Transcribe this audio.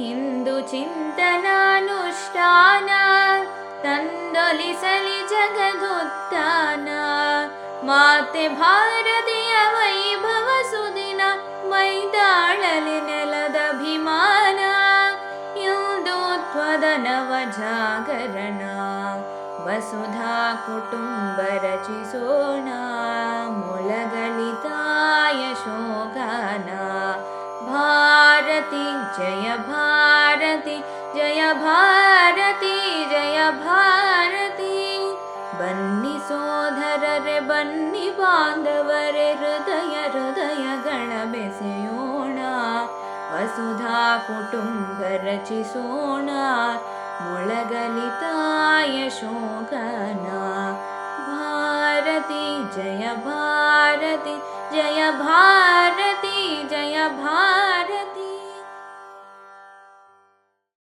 ಹಿಂದೂ ಚಿಂತನಾನುಷ್ಠಾನ ತಂದೊಲಿಸಲಿ ಜಗದುತ್ಥಾನ. ಮಾತೆ ಭಾರತೀಯ ವೈಭವ ಸುದಿನ ಮೈದಾಳಲಿ ನೆಲದ ಅಭಿಮಾನ. ಹಿಂದುತ್ವದ ನವ ಜಾಗರಣ ವಸುಧಾ ಕುಟುಂಬ ರಚಿಸೋಣ. ಮೊಳಗಳಿತಾಯ ಶೋಗಾನ ಭಾರತಿ ಜಯ ಭಾರತಿ ಜಯ ಭಾರತಿ ಜಯ ಭಾರತಿ. ಬನ್ನಿ ಸೋದರರೆ ಬನ್ನಿ ಬಾಂಧವರೆ ಹೃದಯ ಹೃದಯಗಳ ಬೆಸೆಯೋಣ. ವಸುಧಾ ಕುಟುಂಬ ರಚಿಸೋಣ ಮೊಳಗಲಿತಾಯ ಶೋಕನ. ಭಾರತಿ ಜಯ ಭಾರತಿ ಜಯ ಭಾರತಿ ಜಯ ಭಾರತಿ.